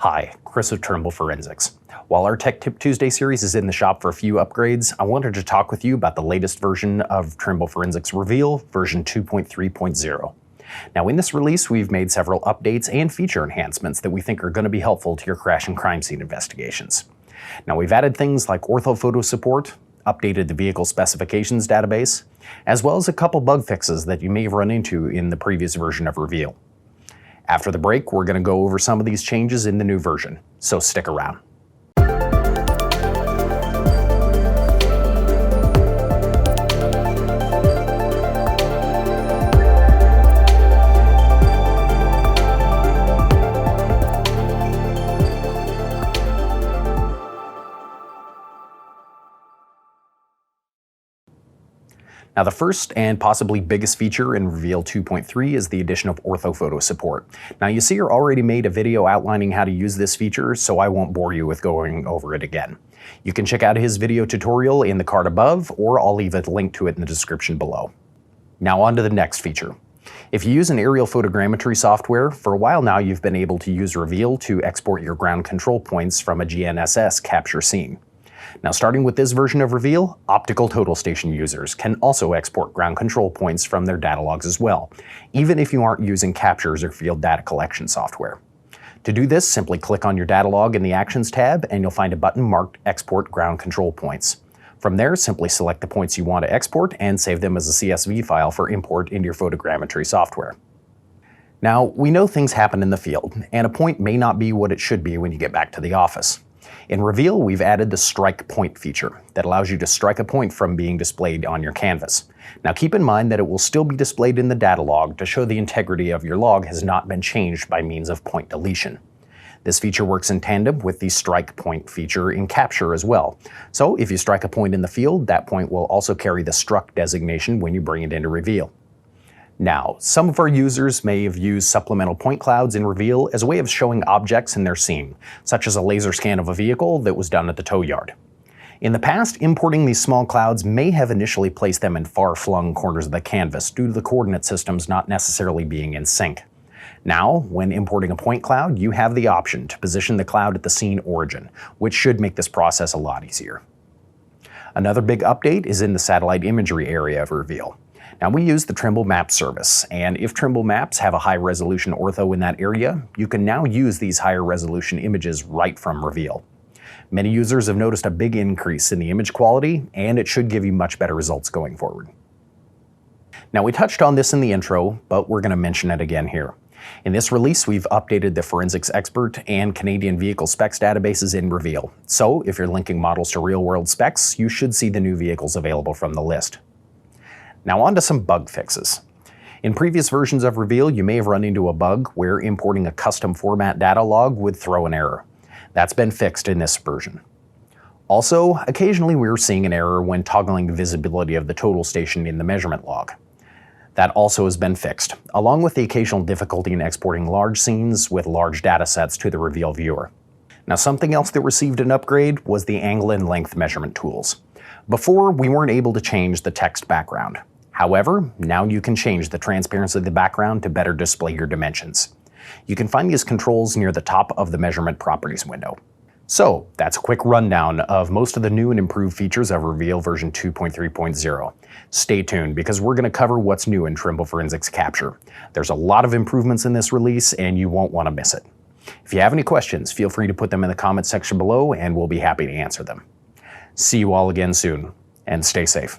Hi, Chris of Trimble Forensics. While our Tech Tip Tuesday series is in the shop for a few upgrades, I wanted to talk with you about the latest version of Trimble Forensics Reveal, version 2.3.0. Now in this release, we've made several updates and feature enhancements that we think are going to be helpful to your crash and crime scene investigations. Now we've added things like Orthophoto support, updated the vehicle specifications database, as well as a couple bug fixes that you may have run into in the previous version of Reveal. After the break, we're going to go over some of these changes in the new version, so stick around. Now the first and possibly biggest feature in Reveal 2.3 is the addition of Orthophoto support. Now you see I already made a video outlining how to use this feature, so I won't bore you with going over it again. You can check out his video tutorial in the card above, or I'll leave a link to it in the description below. Now on to the next feature. If you use an aerial photogrammetry software, for a while now you've been able to use Reveal to export your ground control points from a GNSS capture scene. Now starting with this version of Reveal, optical total station users can also export ground control points from their data logs as well, even if you aren't using captures or field data collection software. To do this, simply click on your data log in the Actions tab and you'll find a button marked Export Ground Control Points. From there, simply select the points you want to export and save them as a CSV file for import into your photogrammetry software. Now, we know things happen in the field, and a point may not be what it should be when you get back to the office. In Reveal, we've added the Strike Point feature that allows you to strike a point from being displayed on your canvas. Now keep in mind that it will still be displayed in the data log to show the integrity of your log has not been changed by means of point deletion. This feature works in tandem with the Strike Point feature in Capture as well. So if you strike a point in the field, that point will also carry the struck designation when you bring it into Reveal. Now, some of our users may have used supplemental point clouds in Reveal as a way of showing objects in their scene, such as a laser scan of a vehicle that was done at the tow yard. In the past, importing these small clouds may have initially placed them in far-flung corners of the canvas due to the coordinate systems not necessarily being in sync. Now, when importing a point cloud, you have the option to position the cloud at the scene origin, which should make this process a lot easier. Another big update is in the satellite imagery area of Reveal. Now we use the Trimble Maps service, and if Trimble Maps have a high-resolution ortho in that area, you can now use these higher-resolution images right from Reveal. Many users have noticed a big increase in the image quality, and it should give you much better results going forward. Now we touched on this in the intro, but we're going to mention it again here. In this release, we've updated the Forensics Expert and Canadian Vehicle Specs databases in Reveal. So if you're linking models to real-world specs, you should see the new vehicles available from the list. Now on to some bug fixes. In previous versions of Reveal, you may have run into a bug where importing a custom format data log would throw an error. That's been fixed in this version. Also, occasionally we were seeing an error when toggling the visibility of the total station in the measurement log. That also has been fixed, along with the occasional difficulty in exporting large scenes with large data sets to the Reveal viewer. Now something else that received an upgrade was the angle and length measurement tools. Before, we weren't able to change the text background. However, now you can change the transparency of the background to better display your dimensions. You can find these controls near the top of the Measurement Properties window. So, that's a quick rundown of most of the new and improved features of Reveal version 2.3.0. Stay tuned, because we're going to cover what's new in Trimble Forensics Capture. There's a lot of improvements in this release, and you won't want to miss it. If you have any questions, feel free to put them in the comments section below, and we'll be happy to answer them. See you all again soon, and stay safe.